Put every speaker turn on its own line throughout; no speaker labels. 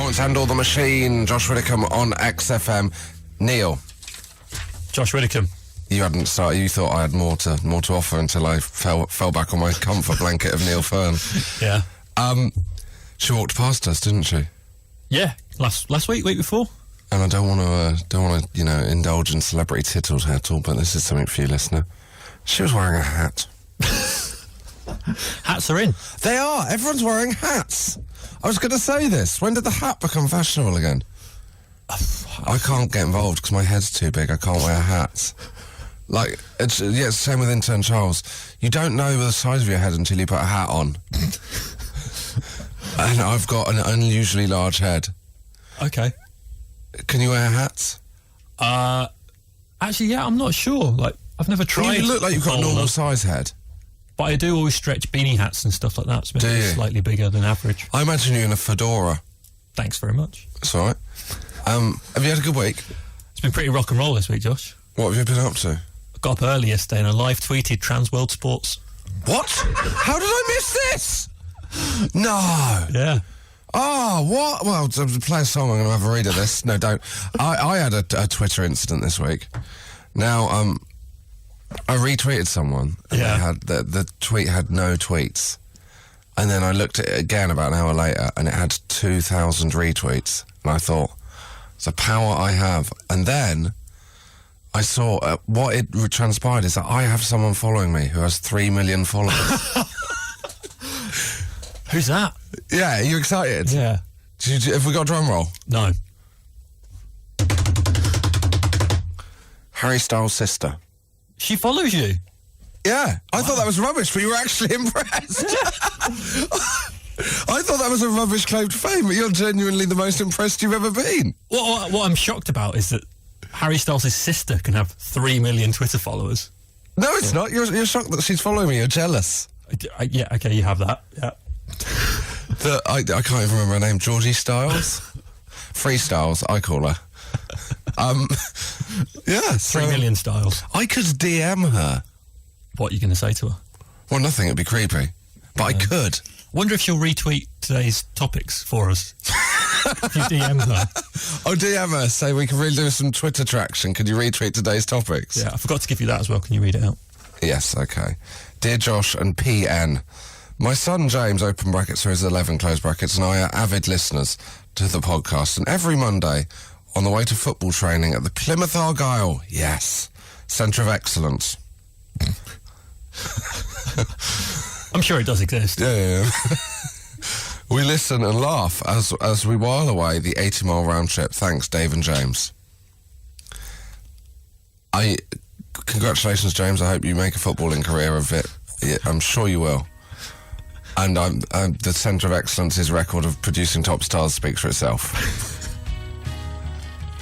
Florence Handel, The Machine, Josh Widdicombe on XFM. Neil.
Josh Widdicombe.
You hadn't started. You thought I had more to offer until I fell back on my comfort blanket of Neil Fern.
Yeah.
She walked past us, didn't she?
Yeah. Last week before.
And I don't want to, indulge in celebrity tittles at all, but this is something for you, listener. She was wearing a hat.
Hats are in.
They are. Everyone's wearing hats. I was going to say this. When did the hat become fashionable again? I can't get involved because my head's too big. I can't wear hats. It's the same with intern Charles. You don't know the size of your head until you put a hat on. And I've got an unusually large head.
Okay.
Can you wear hats?
Actually, yeah, I'm not sure. I've never tried.
You look like you've got a normal size head.
But I do always stretch beanie hats and stuff like that. So it's slightly bigger than average.
I imagine you in a fedora.
Thanks very much.
It's all right. Have you had a good week?
It's been pretty rock and roll this week, Josh.
What have you been up to?
I got up early yesterday and I live tweeted Trans World Sports.
What? How did I miss this? No.
Yeah.
Oh, what? Well, to play a song, I'm going to have a read of this. No, don't. I had a Twitter incident this week. Now, I retweeted someone. And
Yeah.
the tweet had no tweets. And then I looked at it again about an hour later, and it had 2,000 retweets. And I thought, it's a power I have. And then I saw what it transpired is that I have someone following me who has 3 million followers.
Who's that?
Yeah, are you excited?
Yeah.
Have we got a drum roll?
No.
Harry Styles' sister.
She follows you?
Yeah. I thought that was rubbish, but you were actually impressed. I thought that was a rubbish claim to fame, but you're genuinely the most impressed you've ever been.
What I'm shocked about is that Harry Styles' sister can have 3 million Twitter followers.
No, it's not. You're shocked that she's following me. You're jealous.
Yeah, okay, you have that. Yeah.
I can't even remember her name. Georgie Styles? Freestyles, I call her. Yeah.
3 million Styles.
I could DM her.
What are you going to say to her?
Well, nothing. It'd be creepy. But I could.
Wonder if she'll retweet today's topics for us. If you DM her.
Oh, DM her. Say we can really do some Twitter traction. Could you retweet today's topics?
Yeah, I forgot to give you that as well. Can you read it out?
Yes, okay. Dear Josh and PN, my son James, open brackets, so he's 11, close brackets, and I are avid listeners to the podcast. And every Monday, on the way to football training at the Plymouth Argyle, yes, Centre of Excellence.
I'm sure it does exist.
Yeah. We listen and laugh as we while away the 80-mile round trip. Thanks, Dave and James. Congratulations, James. I hope you make a footballing career of it. Yeah, I'm sure you will. And the Centre of Excellence's record of producing top stars speaks for itself.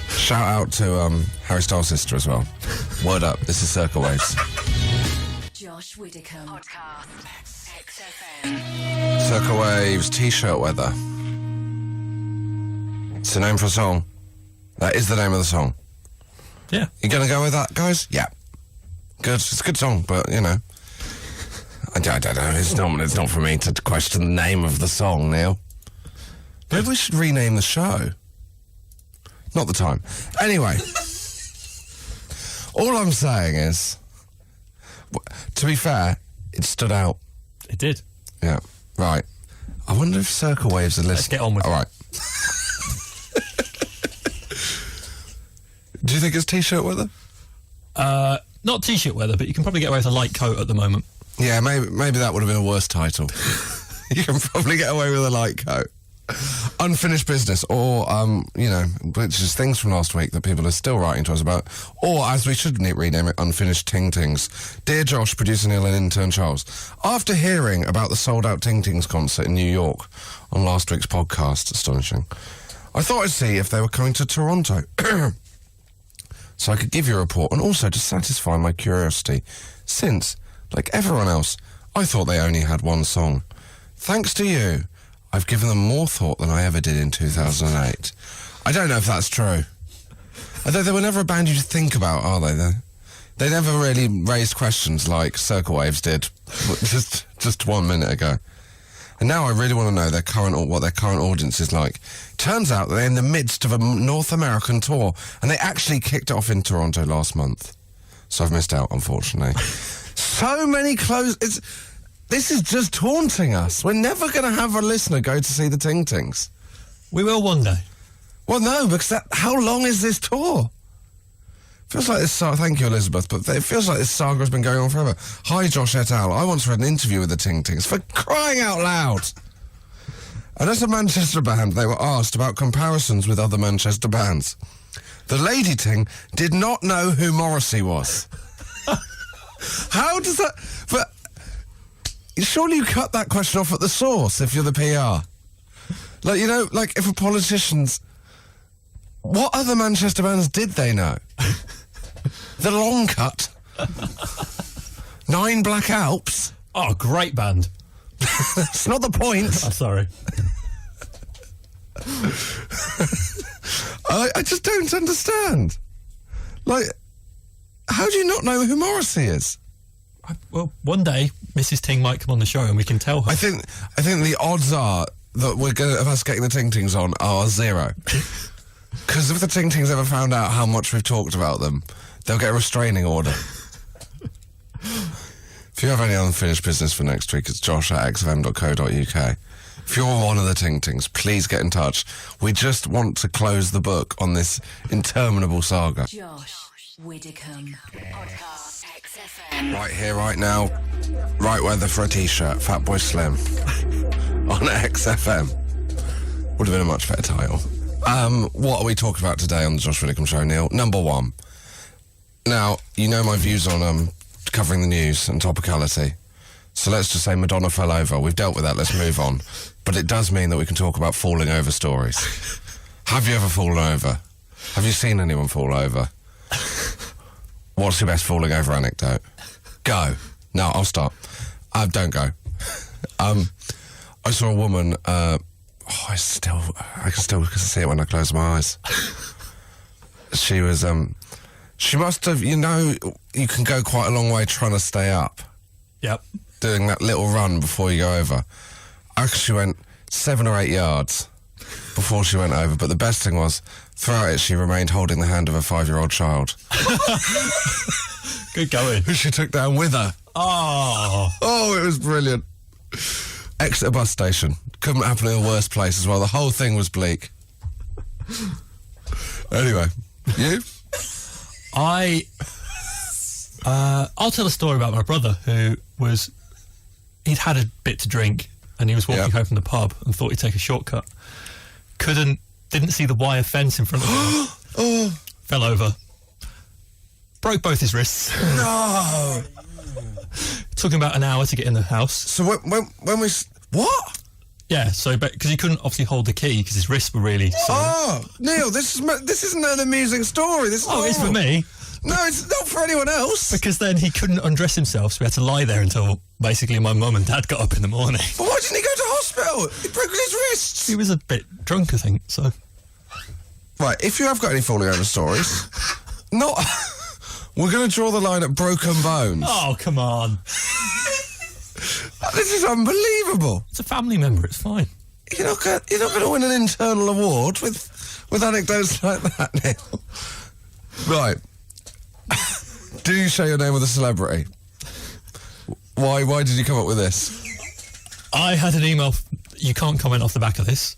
Shout out to Harry Styles' sister as well. Word up, this is Circle Waves.
Josh Widdicombe podcast. XFM.
Circle Waves, T-shirt weather. It's the name for a song. That is the name of the song.
Yeah.
You gonna go with that, guys? Yeah. Good. It's a good song, but, you know. I don't know. It's not for me to question the name of the song, Neil. Maybe we should rename the show. Not the time. Anyway. All I'm saying is, to be fair, it stood out.
It did.
Yeah. Right. I wonder if Circle Waves are listening.
Let's get on with it.
All right. Do you think it's T-shirt weather?
Not T-shirt weather, but you can probably get away with a light coat at the moment.
Yeah, maybe that would have been a worse title. You can probably get away with a light coat. Unfinished business, or, which is things from last week that people are still writing to us about, or, as we should rename it, unfinished Ting Tings. Dear Josh, producer Neil and intern Charles, after hearing about the sold-out Ting Tings concert in New York on last week's podcast, astonishing, I thought I'd see if they were coming to Toronto. So I could give you a report, and also to satisfy my curiosity, since, like everyone else, I thought they only had one song. Thanks to you, I've given them more thought than I ever did in 2008. I don't know if that's true. Although they were never a band you think about, are they? They never really raised questions like Circle Waves did just 1 minute ago. And now I really want to know what their current audience is like. Turns out that they're in the midst of a North American tour, and they actually kicked it off in Toronto last month. So I've missed out, unfortunately. So many this is just taunting us. We're never going to have a listener go to see the Ting Tings.
We will one day.
Well, no, because how long is this tour? Feels like this saga. Thank you, Elizabeth, but it feels like this saga has been going on forever. Hi, Josh et al. I once read an interview with the Ting Tings, for crying out loud. And as a Manchester band, they were asked about comparisons with other Manchester bands. The Lady Ting did not know who Morrissey was. How does that... But surely you cut that question off at the source if you're the PR. Like, you know, like if a politician's... What other Manchester bands did they know? The Long Cut. 9 Black Alps.
Oh, great band.
That's not the point.
Oh, sorry.
I just don't understand. Like, how do you not know who Morrissey is?
Well, one day Mrs. Ting might come on the show and we can tell her.
I think the odds are that of us getting the Ting Tings on are 0. Because if the Ting Tings ever found out how much we've talked about them, they'll get a restraining order. If you have any unfinished business for next week, it's josh@xfm.co.uk. If you're one of the Ting Tings, please get in touch. We just want to close the book on this interminable saga.
Josh Widdicombe. Podcast XFM.
Right here, right now, right weather for a t-shirt, Fatboy Slim, on XFM. Would have been a much better title. What are we talking about today on the Josh Widdicombe Show, Neil? Number 1. Now, you know my views on covering the news and topicality. So let's just say Madonna fell over. We've dealt with that, let's move on. But it does mean that we can talk about falling over stories. Have you ever fallen over? Have you seen anyone fall over? What's your best falling over anecdote? Go. No, I'll start. Don't go. I saw a woman... I can still see it when I close my eyes. She was, she must have, you know, you can go quite a long way trying to stay up.
Yep.
Doing that little run before you go over. I actually went 7 or 8 yards before she went over, but the best thing was, throughout it, she remained holding the hand of a 5-year-old child.
Good going.
Who she took down with her.
Oh,
it was brilliant. Exeter bus station. Couldn't happen in a worse place as well. The whole thing was bleak. Anyway, you?
I'll tell a story about my brother he'd had a bit to drink and he was walking home from the pub and thought he'd take a shortcut. Didn't see the wire fence in front of him. Fell over. Broke both his wrists.
No!
Took him about an hour to get in the house.
So when we... What?
Yeah, so because he couldn't obviously hold the key because his wrists were really sore.
Oh, Neil, this isn't an amusing story. This is
it's for me.
No, it's not for anyone else.
Because then he couldn't undress himself, so we had to lie there until basically my mum and dad got up in the morning.
But why didn't he go to hospital? He broke his wrists.
He was a bit drunk, I think, so...
Right, if you have got any falling over stories, we're going to draw the line at broken bones.
Oh, come on.
This is unbelievable.
It's a family member, it's fine.
You're not going to win an internal award with anecdotes like that, Neil. Right. Do you share your name with a celebrity? Why did you come up with this?
I had an email... You can't comment off the back of this.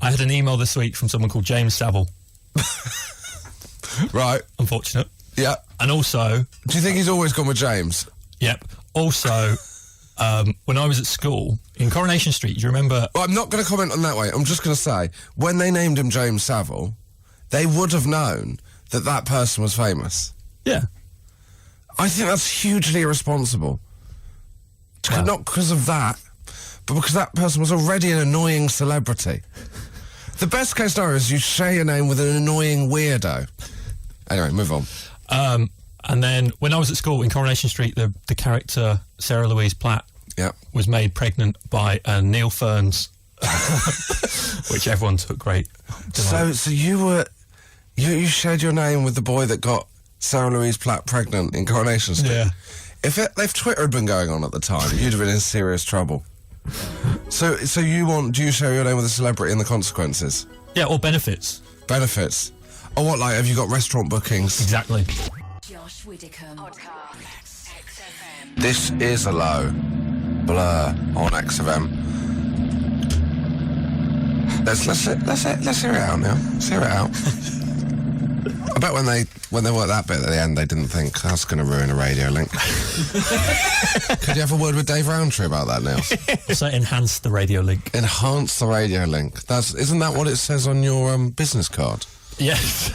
I had an email this week from someone called James Saville.
Right.
Unfortunate.
Yeah.
And also...
Do you think he's always gone with James?
Yep. Also, when I was at school, in Coronation Street, do you remember...
Well, I'm not going to comment on that way. I'm just going to say, when they named him James Saville, they would have known that person was famous.
Yeah.
I think that's hugely irresponsible.
Wow.
Not because of that, but because that person was already an annoying celebrity. The best case scenario is you share your name with an annoying weirdo. Anyway, move on.
And then when I was at school in Coronation Street, the character Sarah Louise Platt was made pregnant by Neil Fearns, which everyone took great delight.
So you shared your name with the boy that got Sarah Louise Platt pregnant in Coronation Street.
Yeah.
If Twitter had been going on at the time, you'd have been in serious trouble. So do you share your name with a celebrity and the consequences?
Yeah, or benefits.
Benefits. Oh, what, like, have you got restaurant bookings?
Exactly.
Josh Widdicombe. Podcast. XFM.
This is a low blur on XFM. Let's hear it out now. Let's hear it out. I bet when they worked that bit at the end, they didn't think that's going to ruin a radio link. Could you have a word with Dave Rowntree about that, Neil?
So enhance the radio link.
Enhance the radio link. Isn't that what it says on your business card?
Yes.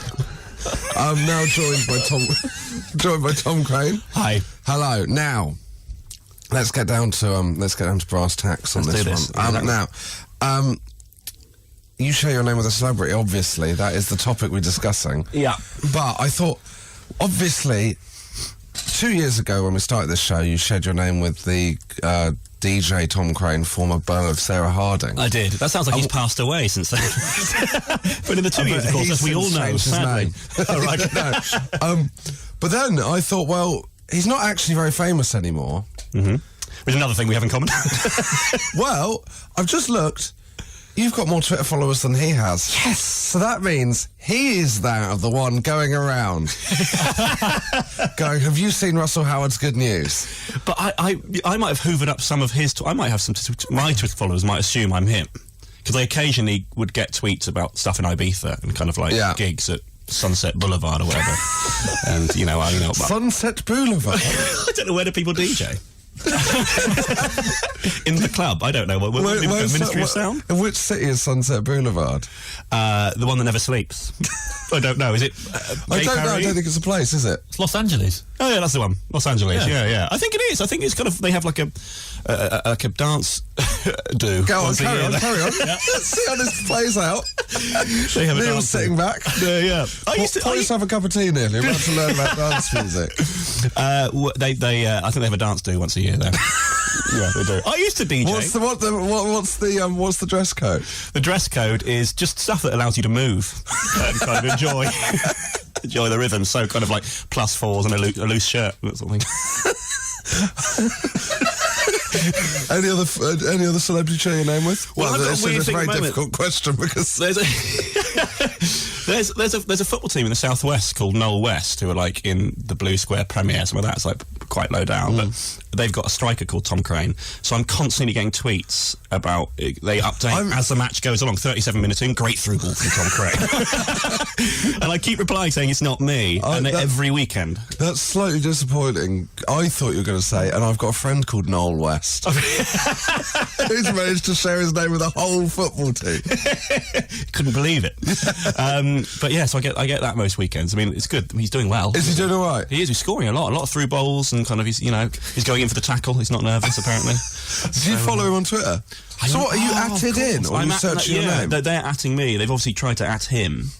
I'm now joined by Tom Craine.
Hi.
Hello. Now, let's get down to brass tacks on
Let's
this
do
one.
this.
Now, you share your name with a celebrity. Obviously, that is the topic we're discussing.
Yeah.
But I thought, obviously, 2 years ago when we started this show, you shared your name with the DJ Tom Craine, former beau of Sarah Harding.
I did. That sounds like he's passed away since then. But in the 2 years, of course, as we all know, sadly.
Oh, right. No. But then I thought, well, he's not actually very famous anymore.
Mm-hmm. Which is another thing we have in common.
Well, I've just looked. You've got more Twitter followers than he has.
Yes!
So that means he is the one going around. Going, have you seen Russell Howard's Good News?
But I might have hoovered up some of his... I might have some... My Twitter followers might assume I'm him. Because I occasionally would get tweets about stuff in Ibiza and kind of like gigs at Sunset Boulevard or whatever. And,
Sunset Boulevard?
I don't know, where do people DJ? In the club, I don't know. Ministry of Sound?
In which city is Sunset Boulevard?
The one that never sleeps. I don't know. Is it?
I don't know. I don't think it's a place, is it?
It's Los Angeles.
Oh yeah, that's the one. Los Angeles. Yeah. I think it is. I think it's kind of. They have like a dance do.
Go on,
once a
carry
year.
on. Let's see how this plaplays out.
They have a
Neil's
dance do.
sitting back.
Yeah.
Pour yourself a cup of tea, Neil. You're about to learn about dance music.
I think they have a dance do once a year. Though. Yeah, they do. I used to DJ.
What's the dress code?
The dress code is just stuff that allows you to move and kind of enjoy the rhythm. So kind of like +4s and a loose shirt, that sort of thing.
Any other celebrity you share your name with?
Well, I've got a
it's
weird
a
thing
very
at the moment.
difficult question because
there's a football team in the southwest called Knoll West who are like in the Blue Square Premier. Some of that's like quite low down, but they've got a striker called Tom Craine. So I'm constantly getting tweets about they update as the match goes along. 37 minutes in, great through ball from Tom Craine, and I keep replying saying it's not me. And every weekend.
That's slightly disappointing. I thought you were going to say, and I've got a friend called Noel West who's managed to share his name with a whole football team.
Couldn't believe it. But yeah, so I get that most weekends. I mean, it's good. He's doing well.
Is he doing all right?
He is. He's scoring a lot of through bowls, and kind of he's going in for the tackle. He's not nervous apparently.
Did you follow him on Twitter? So what, are you atted in, or are you searching your name?
They're atting me. They've obviously tried to at him,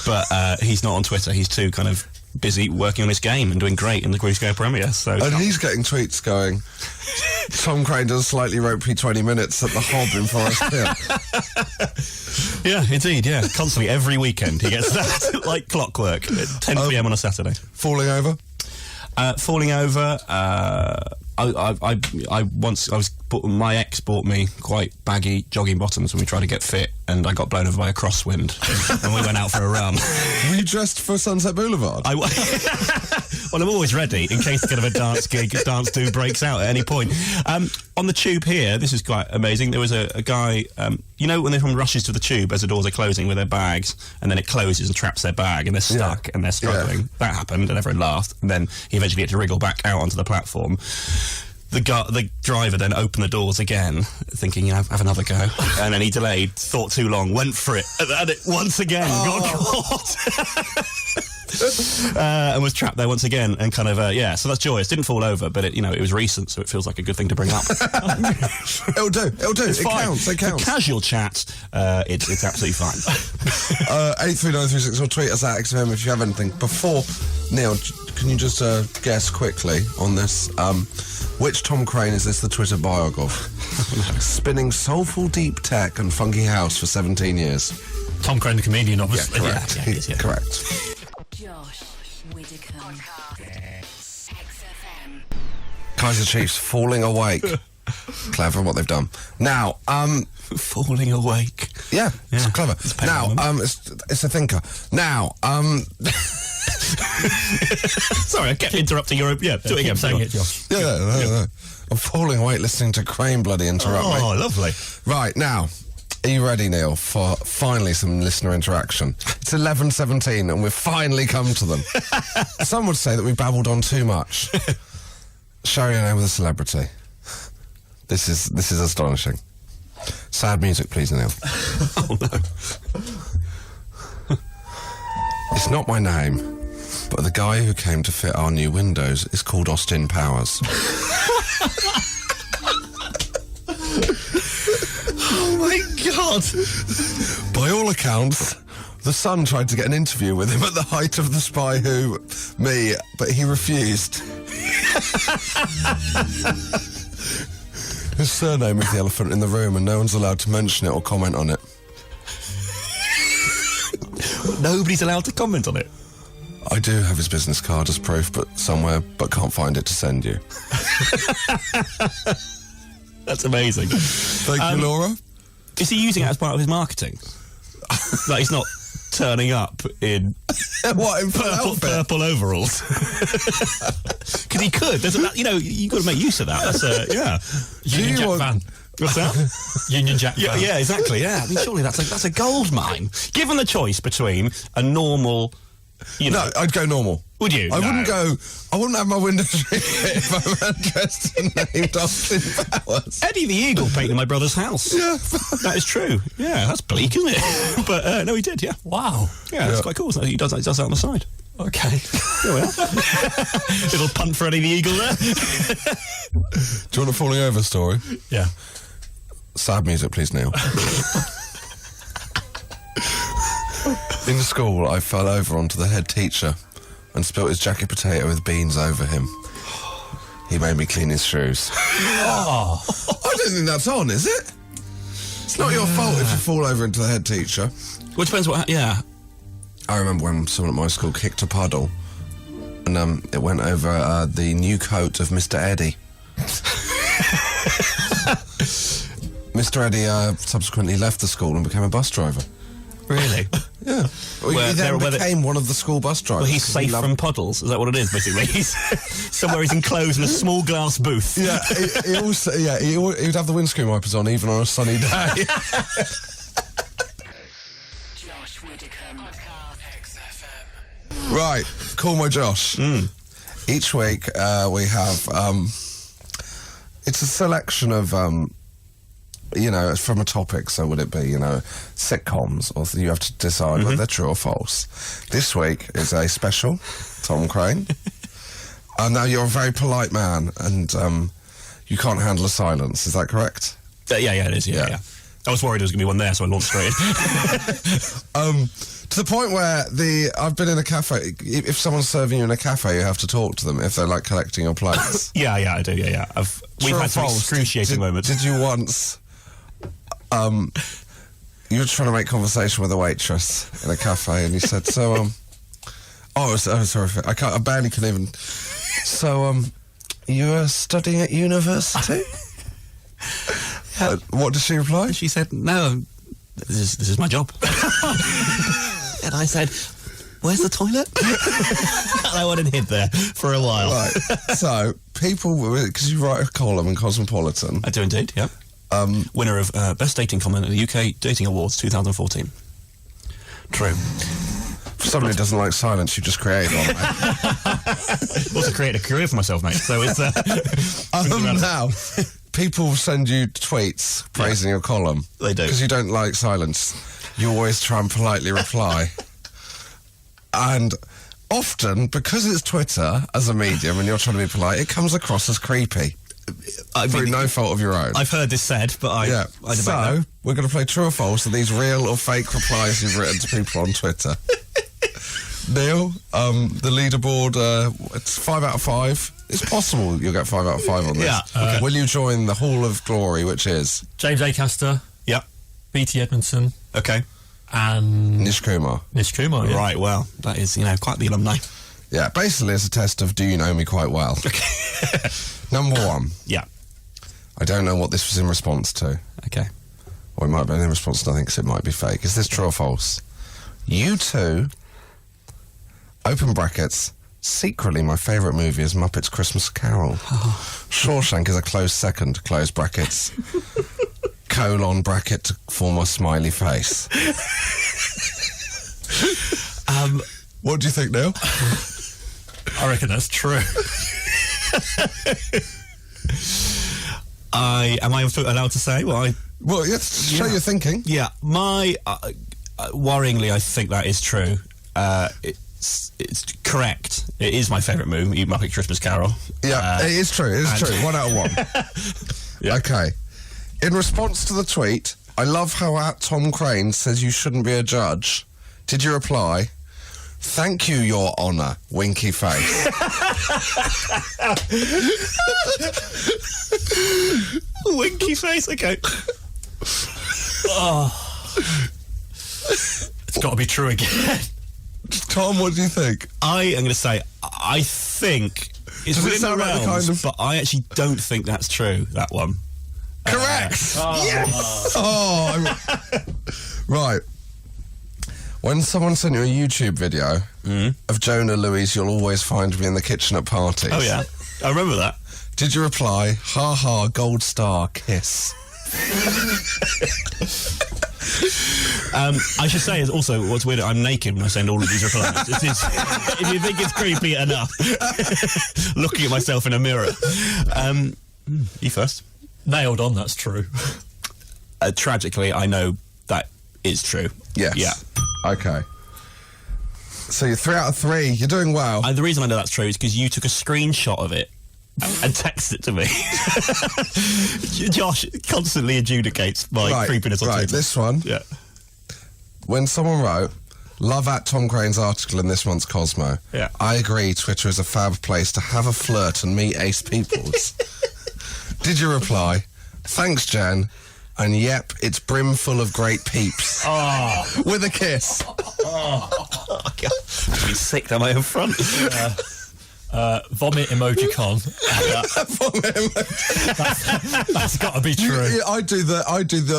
but he's not on Twitter. He's too kind of busy working on his game and doing great in the Blue Square Premier. So
and he's getting tweets going, Tom Craine does slightly ropey 20 minutes at the Hob in Forest Hill.
Yeah, indeed, yeah. Constantly, every weekend he gets that, like clockwork, at 10 p.m. on a Saturday.
Falling over?
My ex bought me quite baggy jogging bottoms when we tried to get fit, and I got blown over by a crosswind and we went out for a run.
Were you dressed for Sunset Boulevard?
Well, I'm always ready in case kind of a dance do breaks out at any point. On the tube here, this is quite amazing. There was a guy, when everyone rushes to the tube as the doors are closing with their bags, and then it closes and traps their bag, and they're stuck and they're struggling. Yeah. That happened, and everyone laughed. And then he eventually had to wriggle back out onto the platform. The driver then opened the doors again, thinking, have another go. And then he delayed, thought too long, went for it, and it once again got caught. And was trapped there once again, and kind of, so that's joyous. Didn't fall over, but it was recent, so it feels like a good thing to bring up.
It'll do. It counts.
For casual chat, it's absolutely fine.
83936 or tweet us at XFM if you have anything. Before, Neil, can you just guess quickly on this? Which Tom Craine is this the Twitter biog of? Spinning soulful deep tech and funky house for 17 years.
Tom Craine, the comedian, obviously.
Yeah, correct.
Yeah, he is, yeah.
Correct.
Josh Widdicombe. XFM.
Kaiser Chiefs falling awake Clever what they've done. Now,
Falling awake.
yeah, it's
Yeah,
clever.
it's a pain
Now,
moment.
it's a thinker. Now,
Sorry, I kept interrupting your... Yeah, do it again.
Keep saying it, Josh.
no. I'm falling awake listening to Craine bloody interrupt me.
Oh, lovely.
Right, now, are you ready, Neil, for finally some listener interaction? It's 11:17 and we've finally come to them. Some would say that we babbled on too much. Share your name with a celebrity. This is astonishing. Sad music, please, Neil.
Oh, no.
It's not my name, but the guy who came to fit our new windows is called Austin Powers.
Oh, my God.
By all accounts, the Sun tried to get an interview with him at the height of the Spy Who, me, but he refused. His surname is the elephant in the room and no one's allowed to mention it or comment on it.
Nobody's allowed to comment on it.
I do have his business card as proof, but can't find it to send you.
That's amazing.
Thank you, Laura.
Is he using it as part of his marketing? Like he's not turning up in
What, in full outfit?
purple overalls? Because he could. There's you've got to make use of that. That's yeah.
Union Jack van.
What's that?
Union Jack van.
Yeah, exactly. Yeah, I mean, surely that's a gold mine. Given the choice between a normal,
No, I'd go normal.
Would you?
I
No.
wouldn't have my windows tinted if I'm dressed and named Austin Powers.
Eddie the Eagle painted my brother's house.
Yeah.
That is true. Yeah, that's bleak, isn't it? But no, he did. Yeah,
Wow.
yeah, that's quite cool. So he does that on the side.
Okay.
There we are. Little punt for Eddie the Eagle there.
Do you want a falling over story?
Yeah.
Sad music, please, Neil. In school, I fell over onto the head teacher and spilt his jacket potato with beans over him. He made me clean his shoes. I don't think that's on, is it? It's not your fault if you fall over into the head teacher.
Well, it depends what. Yeah.
I remember when someone at my school kicked a puddle and it went over the new coat of Mr. Eddie. Mr. Eddie subsequently left the school and became a bus driver.
Really?
Yeah. Well,
Where-
he then
where the-
became one of the school bus drivers.
Well, he's
'cause he
safe
loved-
from puddles. Is that what it is, basically? He's somewhere he's enclosed in a small glass booth.
Yeah, he also, he would have the windscreen wipers on even on a sunny day.
Josh Widdicombe. XFM.
Right, call my Josh. Each week we have, it's a selection of, from a topic, so would it be, sitcoms, or you have to decide whether they're true or false. This week is a special, Tom Craine. Now, you're a very polite man, and you can't handle a silence, is that correct?
Yeah, it is. Yeah. I was worried there was going to be one there, so I launched straight in.
To the point where I've been in a cafe. If someone's serving you in a cafe, you have to talk to them if they're like collecting your plates.
Yeah, I do. Yeah. We've
True or
had some
false?
excruciating moments.
Did you once? You were trying to make conversation with a waitress in a cafe, and you said, "So, sorry, I barely can even." So, you were studying at university? What did she reply?
She said, "No, this is my job." And I said, "Where's the toilet?" And I went and hid there for a while.
Right. So, people, because you write a column in Cosmopolitan.
I do indeed. Yeah. Winner of Best Dating Comment at the UK Dating Awards 2014. True.
For somebody who doesn't like silence, you just created one, mate.
Also created a career for myself, mate. So it's
Now, people send you tweets praising your column.
They do.
Because you don't like silence. You always try and politely reply. And often, because it's Twitter as a medium and you're trying to be polite, it comes across as creepy. Through no fault of your own.
I've heard this said, but I debate that.
We're going to play true or false of these real or fake replies you've written to people on Twitter. Neil, the leaderboard, it's 5 out of 5. It's possible you'll get 5 out of 5 on this.
Yeah, okay.
Will you join the Hall of Glory, which is
James Acaster,
Yeah.
B.T. Edmondson,
Okay.
and
Nish Kumar?
Nish Kumar. Yeah.
Right. Well, that is quite the alumni.
Yeah, basically it's a test of do you know me quite well.
Okay.
Number 1.
Yeah.
I don't know what this was in response to.
Okay.
Or it might have been in response to nothing, because it might be fake. Is this true or false? You two, open brackets, secretly my favourite movie is Muppets Christmas Carol. Shawshank is a close second, close brackets. Colon bracket to form a smiley face. What do you think, Neil?
I reckon that's true.
Am I allowed to say? Well,
Show your thinking.
yeah. My worryingly, I think that is true. It's correct. It is my favourite movie, Muppet Christmas Carol.
Yeah, it is true. It is true. 1 out of 1.
Yeah.
Okay. In response to the tweet, I love how Tom Craine says you shouldn't be a judge. Did you reply? Thank you, Your Honour, winky face.
Winky face, okay.
It's got to be true again.
Tom, what do you think?
I am going to say, I think it's
Does it
within
sound
the
like the
realms,
kind of-
but I actually don't think that's true, that one.
Correct! Yes! Right. When someone sent you a YouTube video of Jonah Louise, you'll always find me in the kitchen at parties.
Oh, yeah. I remember that.
Did you reply, ha ha, gold star, kiss?
I should say is also what's weird. I'm naked when I send all of these replies. If you think it's creepy enough, looking at myself in a mirror. You first.
Nailed on, that's true.
Tragically, I know that is true.
Yes.
Yeah.
Okay. So you're 3 out of 3. You're doing well.
And the reason I know that's true is because you took a screenshot of it and texted it to me. Josh constantly adjudicates my creepiness on
Right,
Twitter.
this one.
Yeah.
When someone wrote, love at Tom Crane's article in this month's Cosmo.
Yeah.
I agree, Twitter is a fab place to have a flirt and meet ace peoples. Did you reply, thanks, Jen, and yep, it's brimful of great peeps. With a kiss.
Oh, God. I've been sick down my own front.
Vomit emojicon. That's got to be true.
Yeah, I do the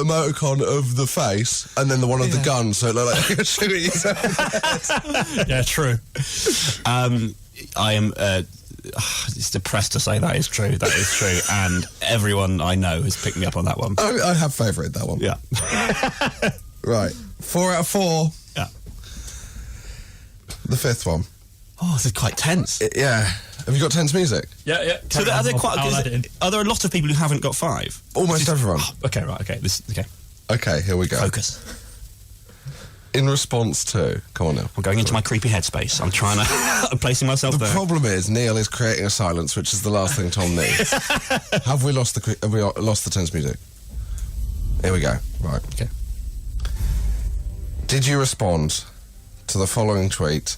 emoticon of the face and then the one of the gun, so it looked like you're shooting yourself in the head.
Yeah, true.
I am it's depressed to say that is true. That is true, and everyone I know has picked me up on that one.
I have favoured that one.
Yeah.
Right. 4 out of 4.
Yeah.
The 5th one.
Oh, this is quite tense.
Yeah. Have you got tense music?
Yeah.
So are there
I'll add it in.
are there a lot of people who haven't got 5?
Almost everyone.
Okay, right. Okay. Okay.
Okay, here we go.
Focus.
In response to... Come on now.
I'm going into my creepy headspace. I'm trying to... I'm placing myself
The
there.
problem is Neil is creating a silence, which is the last thing Tom needs. Have we lost the tense music? Here we go. Right.
Okay.
Did you respond to the following tweet?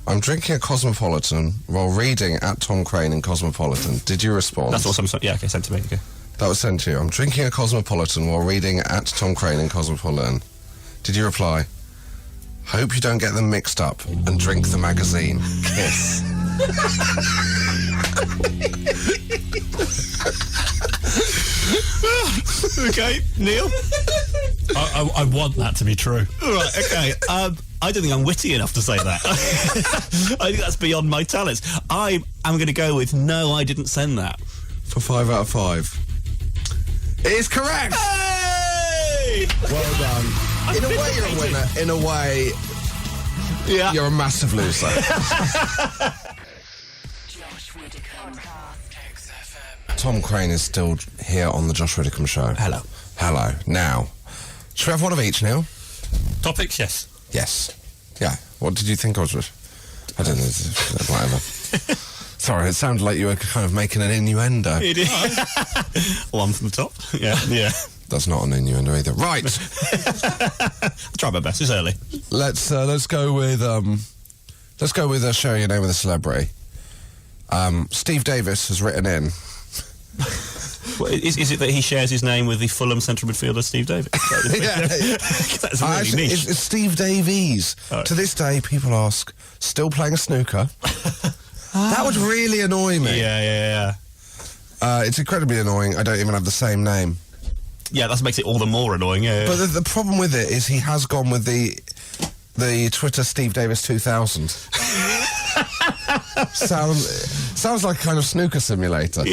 I'm drinking a Cosmopolitan while reading at Tom Craine in Cosmopolitan. Did you respond?
That's what someone... Yeah, okay, sent to me. Okay.
That was sent to you. I'm drinking a Cosmopolitan while reading at Tom Craine in Cosmopolitan. Did you reply? Hope you don't get them mixed up and drink the magazine. Kiss.
Okay, Neil?
I want that to be true.
Right, okay. I don't think I'm witty enough to say that. I think that's beyond my talents. I am going to go with no, I didn't send that.
For 5 out of 5. It is correct!
Hey!
Well done. In a way, you're a winner. In a way,
Yeah.
you're a massive loser.
Josh Widdicombe. XFM.
Tom Craine is still here on the Josh Widdicombe Show.
Hello.
Hello. Now, should we have one of each, Neil?
Topics, yes.
Yes. Yeah. What did you think I was with? I don't know. Whatever. Sorry, it sounded like you were kind of making an innuendo.
It is. One from the top. Yeah, yeah.
That's not an innuendo either. Right.
I'll try my best. It's early.
Let's go with sharing your name with a celebrity. Steve Davis has written in.
Well, is it that he shares his name with the Fulham central midfielder Steve Davis? That's really
Actually,
niche.
it's Steve Davies.
Oh.
To this day, people ask, still playing a snooker? That would really annoy me.
Yeah.
It's incredibly annoying. I don't even have the same name.
Yeah, that makes it all the more annoying. Yeah.
But the problem with it is he has gone with the Twitter Steve Davis 2000. Sounds like a kind of snooker simulator.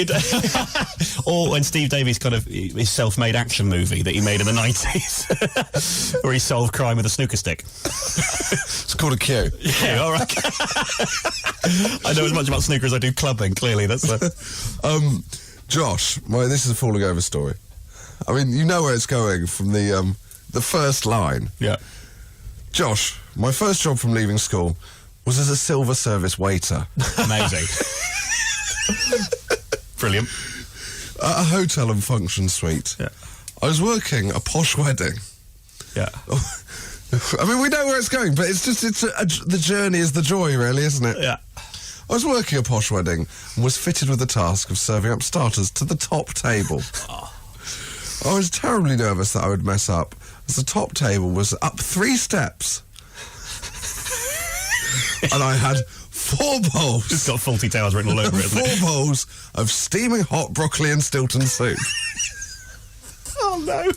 Or when Steve Davies kind of his self-made action movie that he made in the 90s, where he solved crime with a snooker stick.
It's called a Q.
Yeah, all right. I know as much about snooker as I do clubbing. Clearly, that's
Josh, this is a falling over story. I mean, you know where it's going from the first line.
Yeah.
Josh, my first job from leaving school was as a silver service waiter.
Amazing. Brilliant.
At a hotel and function suite.
Yeah.
I was working a posh wedding.
Yeah.
I mean, we know where it's going, but it's just, the journey is the joy, really, isn't it?
Yeah.
I was working a posh wedding and was fitted with the task of serving up starters to the top table. I was terribly nervous that I would mess up, as the top table was up 3 steps. And I had 4 bowls.
It's got Faulty Towers written all over it, isn't it?
4 bowls of steaming hot broccoli and Stilton soup.
Oh, no.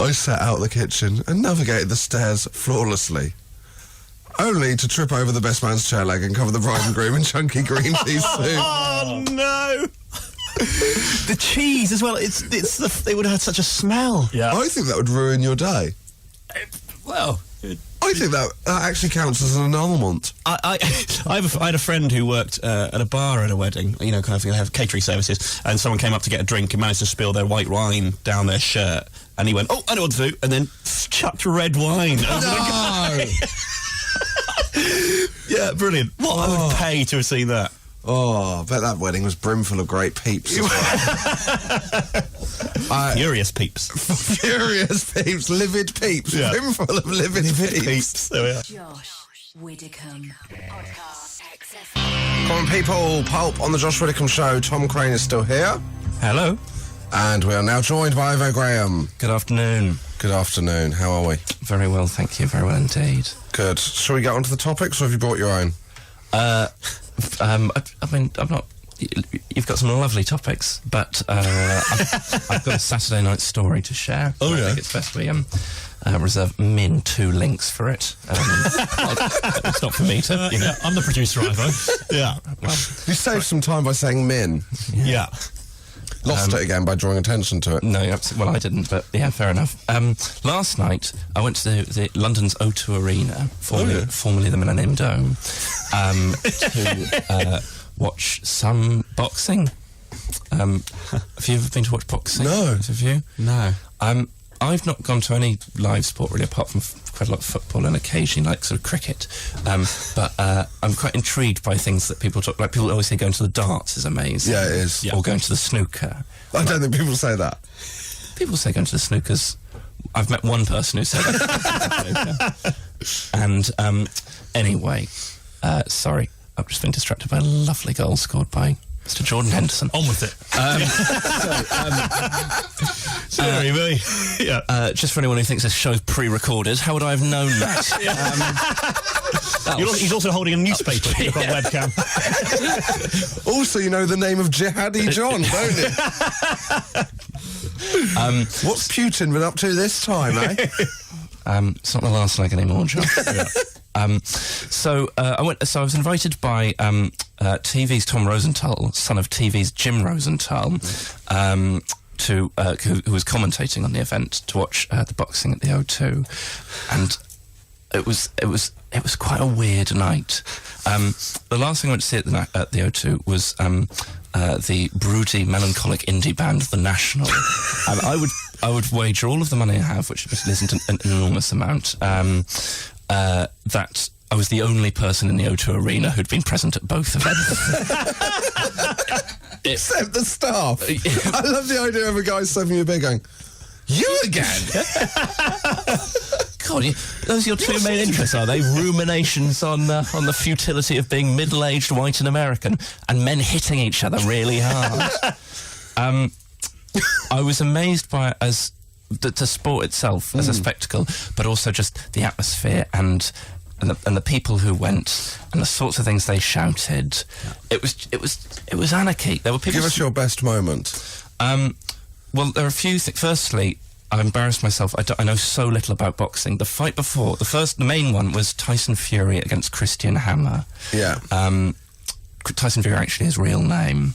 I set out the kitchen and navigated the stairs flawlessly, only to trip over the best man's chair leg and cover the bride and groom in chunky green tea soup.
Oh, no. The cheese as well. It would have had such a smell.
Yeah.
I think that would ruin your day.
Well,
I think that actually counts as an annulment.
I had a friend who worked at a bar at a wedding, you know, kind of thing, they have catering services, and someone came up to get a drink and managed to spill their white wine down their shirt, and he went, "Oh, I know what to do," and then chucked red wine over the guy. Yeah, brilliant. What I would pay to have seen that.
Oh, I bet that wedding was brimful of great peeps as well.
Furious peeps.
Furious peeps, livid peeps,
Yeah.
brimful of livid peeps.
There we are.
Josh Widdicombe. Podcast XFM.
Come on, people, Pulp on the Josh Widdicombe Show. Tom Craine is still here.
Hello.
And we are now joined by Ivo Graham.
Good afternoon.
Good afternoon, how are we?
Very well, thank you. Very well indeed.
Good. Shall we get on to the topics, or have you brought your own?
I mean, I'm not... You've got some lovely topics, but I've got a Saturday night story to share.
Oh,
I
yeah?
think it's best we reserve Min 2 links for it. It's not for me to... you know.
yeah, I'm the producer, Ivo.
Yeah.
You saved some time by saying min.
Yeah.
Lost it again by drawing attention to it.
No, well, I didn't, but yeah, fair enough. Last night, I went to the London's O2 Arena, formerly the Millennium Dome, to watch some boxing. Have you ever been to watch boxing?
No.
Have you?
No.
I've not gone to any live sport really, apart from quite a lot of football and occasionally like sort of cricket. But I'm quite intrigued by things that people talk. Like people always say going to the darts is amazing.
Yeah, it is.
Or going to the snooker.
I don't think people say that.
People say going to the snookers. I've met one person who said that. And anyway, sorry, I've just been distracted by a lovely goal scored by Mr. Jordan Henderson.
On with it.
Sorry, me. Yeah.
Just for anyone who thinks this show's pre-recorded, how would I have known that?
He's also holding a newspaper on webcam.
Also, you know the name of Jihadi John, don't you? What's Putin been up to this time, eh?
It's not the last leg anymore, John. So I was invited by TV's Tom Rosenthal, son of TV's Jim Rosenthal, who was commentating on the event, to watch the boxing at the O2, and it was quite a weird night. The last thing I went to see at the O2 was the broody, melancholic indie band The National. And I would wager all of the money I have, which isn't an enormous amount, that I was the only person in the O2 Arena who'd been present at both events.
Except the staff. I love the idea of a guy serving you a beer going, "You again?"
God, those are your two main interests, are they? Ruminations on the futility of being middle-aged white and American, and men hitting each other really hard. I was amazed by it as the sport itself as a spectacle, but also just the atmosphere and the people who went and the sorts of things they shouted. It was anarchy. There were people.
Give us your best moment.
Well, there are a few things. Firstly, I embarrassed myself. I know so little about boxing. The fight before, the main one was Tyson Fury against Christian Hammer.
Yeah.
Tyson Fury actually his real name.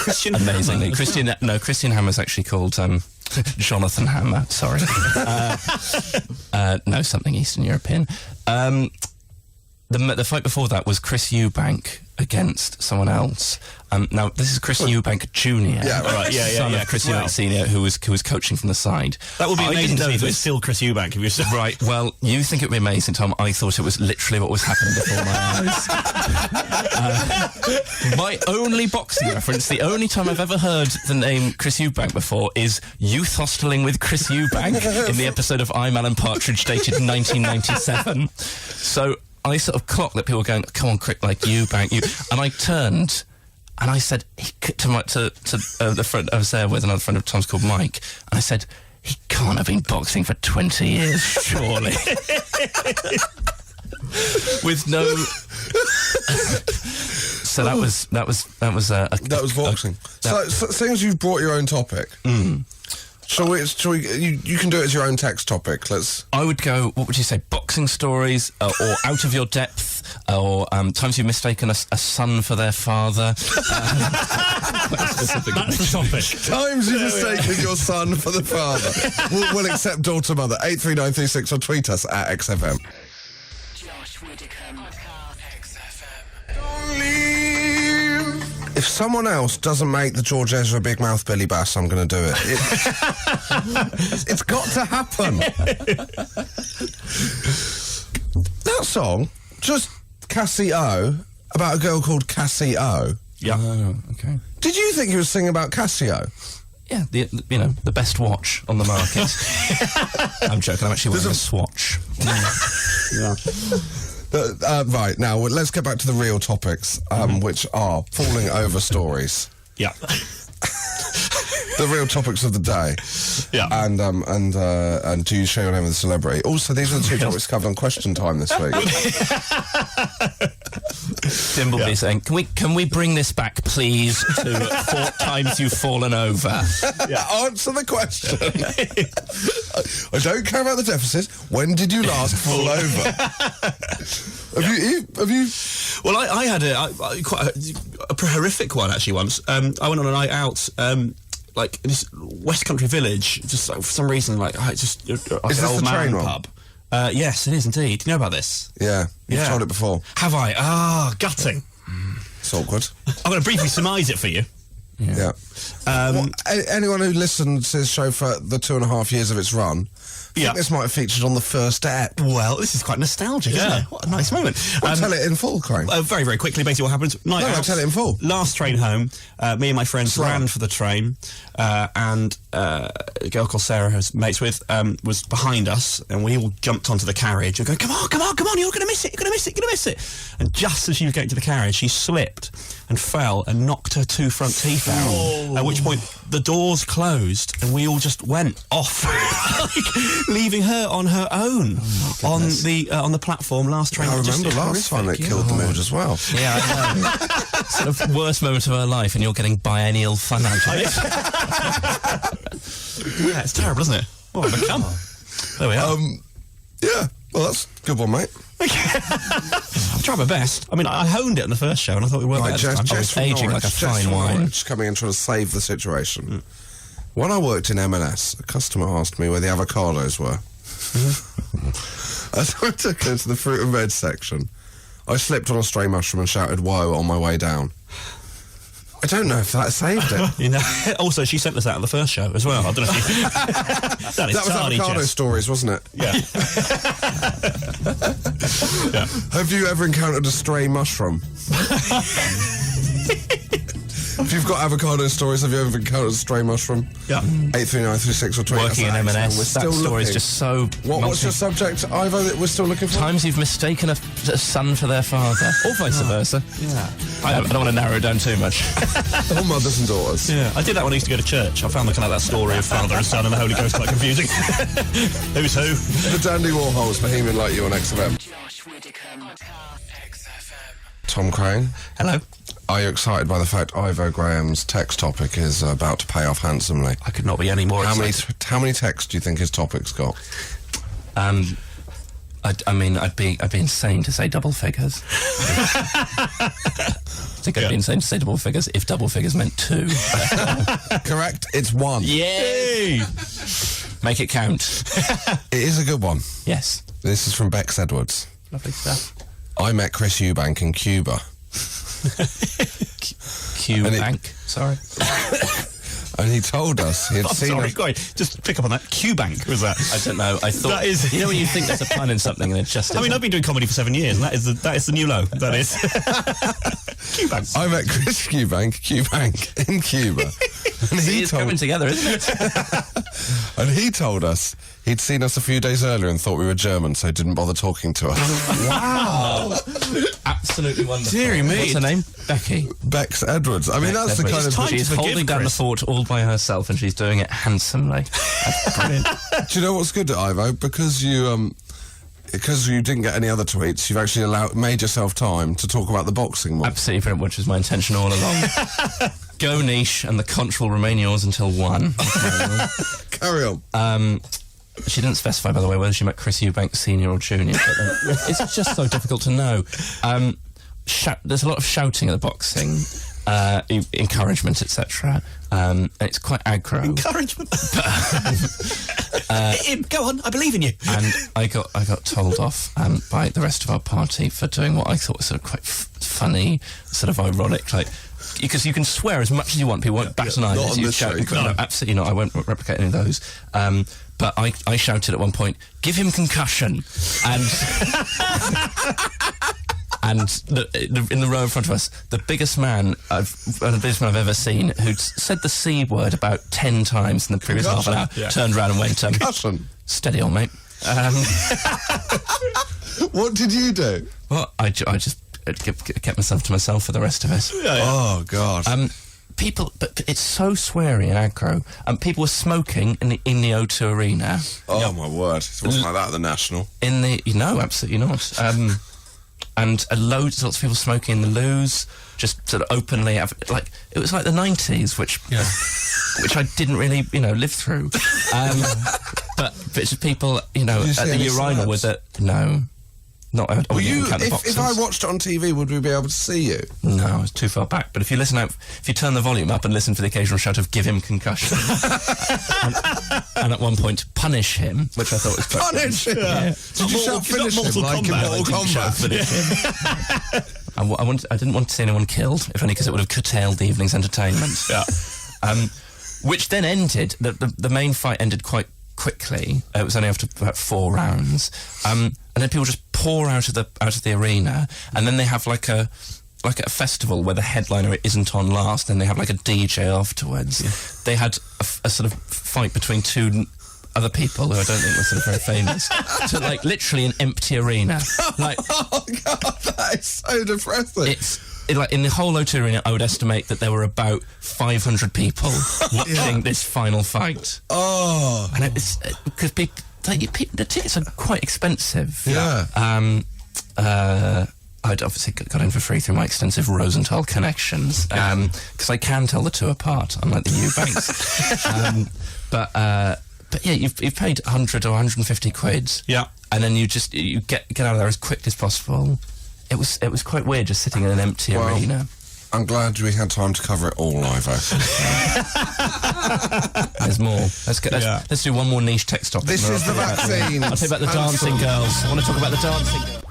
Christian
Amazingly,
Hammer.
Christian Hammer's actually called Jonathan Hammer. Sorry. No, something Eastern European. The fight before that was Chris Eubank against someone else. Now this is Chris Eubank Jr.
Yeah, right.
Son of Chris Eubank Senior, who was coaching from the side.
That would be
I
amazing
didn't know
if it
this.
was still Chris Eubank. If you said
Right, well, you think it would be amazing, Tom. I thought it was literally what was happening before my eyes. My only boxing reference, the only time I've ever heard the name Chris Eubank before is Youth Hosteling with Chris Eubank in the episode of I'm Alan Partridge dated 1997. So I sort of clocked that people were going, come on, quick, like Eubank, you. And I turned and I said to the friend I was there with, another friend of Tom's called Mike, and I said, he can't have been boxing for 20 years, surely. With no. So that was
boxing. So seeing as you've brought your own topic, shall we? You can do it as your own text topic.
I would go. What would you say? Boxing stories, or out of your depth, or times you've mistaken a son for their father.
that's the topic.
Times you've mistaken your son for the father. We'll accept daughter mother. 83936 or tweet us at XFM.
Josh Widdicombe.
XFM. Don't leave. If someone else doesn't make the George Ezra Big Mouth Billy Bass, I'm going to do it. It's got to happen. That song, just Cassie O, about a girl called Cassie O.
Yeah. Oh, okay.
Did you think he was singing about Casio?
Yeah, the best watch on the market. I'm joking. I'm actually wearing a Swatch.
Right, now let's get back to the real topics, which are falling over stories.
Yeah.
The real topics of the day.
Yeah.
And do you share your name with a celebrity? Also, these are the two topics covered on Question Time this week.
Dimbleby saying, can we bring this back, please, to 4 times you've fallen over?
Yeah, answer the question. I don't care about the deficit. When did you last fall over? Have you?
Well, I had quite a horrific one actually once. I went on a night out. Like in this West Country village, just for some reason, like
Is this the train one?
pub. Yes, it is indeed. Do you know about this?
Yeah, you've told it before.
Have I? Ah, gutting.
It's awkward.
I'm going to briefly surmise it for you.
Yeah. Anyone who listened to this show for the 2.5 years of its run, I think this might have featured on the first ep.
Well, this is quite nostalgic, isn't it? What a nice moment.
Well, tell it in full, Craine.
Very, very quickly, basically what happened. Night out,
tell it in full.
Last train home, me and my friends ran for the train, and a girl called Sarah, who's mates with, was behind us, and we all jumped onto the carriage and going, come on, you're going to miss it. And just as she was getting to the carriage, she slipped and fell and knocked her 2 front teeth out, at which point the doors closed and we all just went off, leaving her on her own on the platform. Last train.
I remember last time it killed the mood as well.
Yeah, I know. Sort of worst moment of her life, and you're getting biennial fun out of it.
Yeah, it's terrible, isn't it? What have become? There we are.
Yeah, well, that's a good one, mate.
I tried my best. I mean, I honed it in the first show, and I thought we worked
Right,
better.
Jess from
aging
Norwich,
like a
Jess
fine
from
wine.
Norwich, coming in trying to save the situation. When I worked in M&S, a customer asked me where the avocados were. As I took her to the fruit and veg section, I slipped on a stray mushroom and shouted "whoa" on my way down. I don't know if that saved it.
You know. Also, she sent us out on the first show as well. I don't know if you... that
was avocado stories, wasn't it?
Yeah.
Have you ever encountered a stray mushroom? If you've got avocado stories, have you ever encountered a stray mushroom?
Yeah.
83936 or 20.
Working in M&S.
We're
That
still
story is
looking.
just so...
What's your subject, Ivo, that we're still looking for?
Times you've mistaken a son for their father, or vice versa.
Yeah.
I don't want to narrow it down too much.
All mothers and daughters.
Yeah, I did that when I used to go to church. I found the kind of that story of Father and Son and the Holy Ghost quite confusing. Who's who?
The Dandy Warhols, Bohemian Like You on XFM.
Josh Widdicombe. XFM.
Tom Craine,
Hello.
are you excited by the fact Ivo Graham's text topic is about to pay off handsomely?
I could not be any more
How many
excited.
how many texts do you think his topic's got?
I mean, I'd be insane to say double figures. I think I'd be insane to say double figures if double figures meant 2.
Correct, it's 1.
Yay!
Make it count.
It is a good one.
Yes.
This is from Bex Edwards.
Lovely stuff.
I met Chris Eubank in Cuba.
Eubank. Sorry.
And he told us he had
I'm
seen
sorry,
us.
go ahead. Just pick up on that. Eubank, was that?
I don't know. I thought
That is-
you know when you think there's a pun in something and it just
I mean,
isn't?
I've been doing comedy for 7 years, and that is the new low. That is. Eubank.
I met Chris Eubank in Cuba. And
See,
he
it's coming together, isn't it?
and he told us he'd seen us a few days earlier and thought we were German, so didn't bother talking to us.
Wow. Absolutely wonderful.
Deary me.
What's her name? Becky.
Bex Edwards. I mean, that's the kind of...
time to
She's
forgive,
holding down the
Chris.
fort all by herself and she's doing it handsomely. That's brilliant.
Do you know what's good, Ivo? Because you didn't get any other tweets, you've actually made yourself time to talk about the boxing more.
Absolutely brilliant, which was my intention all along. Go niche and the conch will remain yours until 1.
Carry on.
She didn't specify, by the way, whether she met Chris Eubank Senior or Junior, but it's just so difficult to know. There's a lot of shouting at the boxing, encouragement, etc. And it's quite aggro.
Encouragement. Go on, I believe in you.
And I got told off by the rest of our party for doing what I thought was sort of quite funny, sort of ironic, like. Because you can swear as much as you want, people won't bat an eye.
not on
You
this
shout,
show.
no, absolutely not. I won't replicate any of those. But I shouted at one point, "Give him concussion!" And in the row in front of us, the biggest man I've ever seen, who'd said the C word about 10 times in the previous half an hour, turned around and went,
Concussion.
"Steady on, mate."
What did you do?
Well, I just kept myself to myself for the rest of it.
Oh, God.
People, but it's so sweary and aggro. People were smoking in the O2 Arena.
Oh, my word. It wasn't like that at the National.
No, absolutely not. And lots of people smoking in the loos, just sort of openly. It was like the 90s, which I didn't really, live through. But it's just people, at
you see
the
any
urinal
celebs?
with it. No. Not, I
Were
wouldn't
you,
even count the
if
boxers.
I watched it on TV, would we be able to see you?
No, I was too far back. But if you listen out, if you turn the volume up and listen for the occasional shout of "Give him concussion," and at one point "Punish him," which I thought was quite
Punish him!
Yeah.
Did you shout finish him like in Mortal Kombat?
I didn't want to see anyone killed, if only because it would have curtailed the evening's entertainment. Which then ended. The main fight ended quite quickly. It was only after about 4 rounds, and then people just pour out of the arena, and then they have like a festival where the headliner isn't on last, and they have like a DJ afterwards. Yeah. They had a sort of fight between 2 other people who I don't think were sort of very famous. So like literally an empty arena. Like,
Oh, God, that is so depressing.
like in the whole O2 Arena, I would estimate that there were about 500 people watching this final fight.
Oh.
And it's because the tickets are quite expensive.
Yeah.
I'd obviously got in for free through my extensive Rosenthal connections because I can tell the two apart, unlike the Eubanks. But yeah, you've paid 100 or 150 quid.
Yeah.
And then you get out of there as quickly as possible. It was quite weird just sitting in an empty arena.
I'm glad we had time to cover it all, Ivo.
There's more. Let's do one more niche text topic.
This is the vaccine.
I'll tell you about the dancing girls. I want to talk about the dancing girls.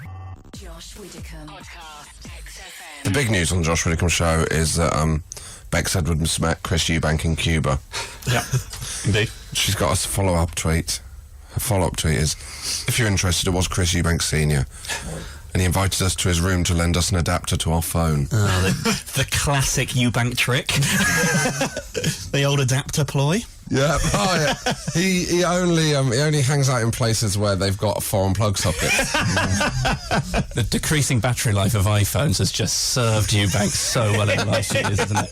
Josh Widdicombe. Podcast. XFM.
The big news on the Josh Widdicombe show is that Bex Edwards met Chris Eubank in Cuba.
Yeah, indeed.
She's got a follow-up tweet. Her follow-up tweet is, if you're interested, it was Chris Eubank Senior. and he invited us to his room to lend us an adapter to our phone.
The classic Eubank trick. The old adapter ploy.
Yeah, He only hangs out in places where they've got foreign plug sockets.
The decreasing battery life of iPhones has just served Eubank so well in the last few years, hasn't it?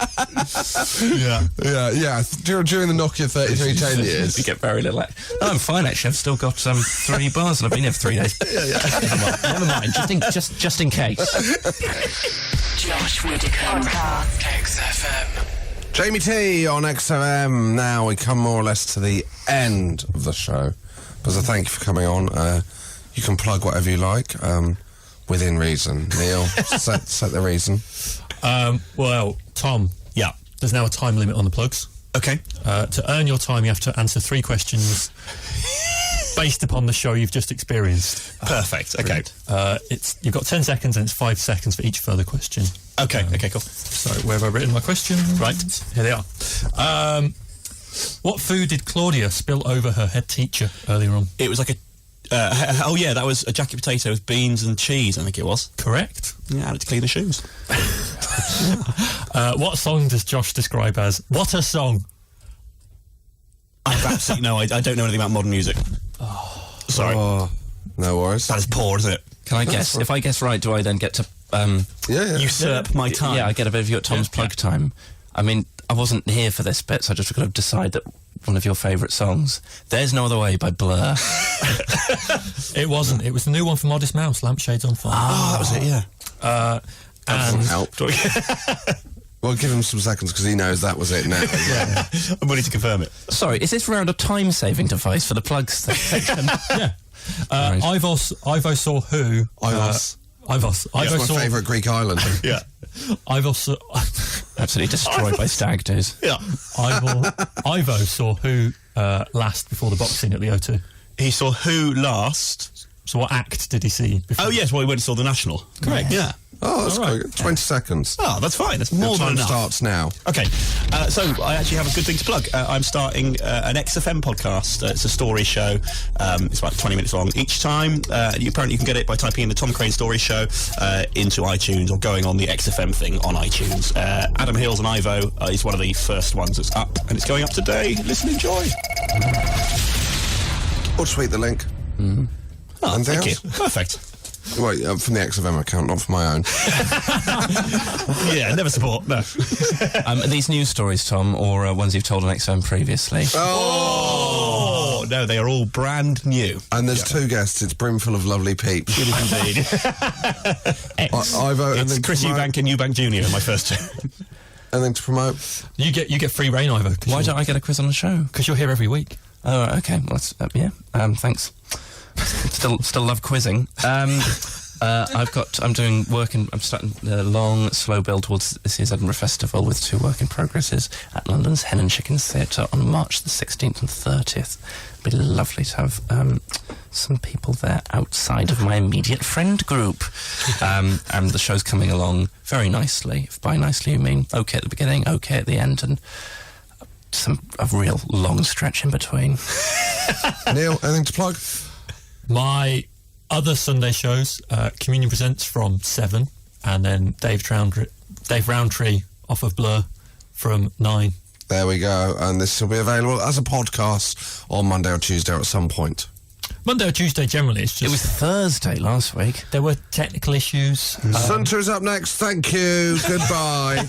Yeah. During the Nokia 3310 years.
You get very little. No, I'm fine actually. I've still got 3 bars and I've been here for 3 days. Never mind. Just in case.
Josh Widdicombe. Podcast. XFM.
Jamie T on XFM. Now we come more or less to the end of the show. But as a thank you for coming on, you can plug whatever you like, within reason. Neil, set the reason.
Well, Tom.
Yeah.
There's now a time limit on the plugs.
Okay.
To earn your time, you have to answer 3 questions based upon the show you've just experienced.
Perfect. Okay.
You've got 10 seconds and it's 5 seconds for each further question.
Okay, cool.
So, where have I written my question? Right, here they are. What food did Claudia spill over her head teacher earlier on?
It was like that was a jacket potato with beans and cheese, I think it was.
Correct.
Yeah, I had to clean the shoes.
What song does Josh describe as, what a song?
I've absolutely no, I don't know anything about modern music. Sorry.
Oh, no worries.
That is poor, isn't it?
Can I guess? If I guess right, do I then get to
usurp my time?
Yeah, I get a bit of your Tom's plug time. I mean, I wasn't here for this bit, so I just got to decide that one of your favourite songs. There's No Other Way by Blur.
It wasn't. It was the new one from Modest Mouse, Lampshades on Fire.
Oh, that was it, yeah.
That doesn't help. Well, give him some seconds because he knows that was it now.
Yeah. I'm ready to confirm it.
Sorry, is this round a time-saving device for the plugs section?
Yeah.
Right.
Ivo saw who?
Ivos.
Ivos.
That's
Ivo
my
saw.
favourite Greek island.
Yeah.
Ivo saw.
Absolutely destroyed by stag do's.
Yeah.
Ivo saw who last before the boxing at the O2.
He saw who last?
So what act did he see before?
Oh, yes, well, he went and saw The National.
Correct.
Yeah.
Oh, that's
All right.
quick. 20 seconds.
Oh, that's fine. That's more
Your
than
time
enough.
starts now.
Okay, so I actually have a good thing to plug. I'm starting an XFM podcast. It's a story show. It's about 20 minutes long each time. Apparently you can get it by typing in the Tom Craine Story Show into iTunes or going on the XFM thing on iTunes. Adam Hills and Ivo is one of the first ones that's up, and it's going up today. Listen, enjoy.
Or tweet the link.
Oh,
Anything
thank
else?
you. Perfect.
Wait, from the XFM account, not from my own.
Yeah, never support. No.
Are these news stories, Tom, or ones you've told on XM previously?
Oh no, they are all brand new.
And there's 2 guests. It's brimful of lovely peeps.
It is indeed.
Ivo, and
It's
then
Chris Eubank and Eubank Jr. my first two.
And then to promote.
You get free reign, Ivo.
Why don't I get a quiz on the show?
Because you're here every week.
Oh, okay. Well, that's, thanks. Still love quizzing. I'm starting a long, slow build towards this year's Edinburgh Festival with 2 work in progresses at London's Hen and Chickens Theatre on March the 16th and 30th. It'd be lovely to have some people there outside of my immediate friend group. And the show's coming along very nicely. If by nicely you mean okay at the beginning, okay at the end, and a real long stretch in between.
Neil, anything to plug?
My other Sunday shows, Communion Presents from 7, and then Dave Roundtree off of Blur from 9.
There we go. And this will be available as a podcast on Monday or Tuesday or at some point.
Monday or Tuesday generally. It's just
It was Thursday last week.
there were technical issues.
Sunter is up next. Thank you. Goodbye.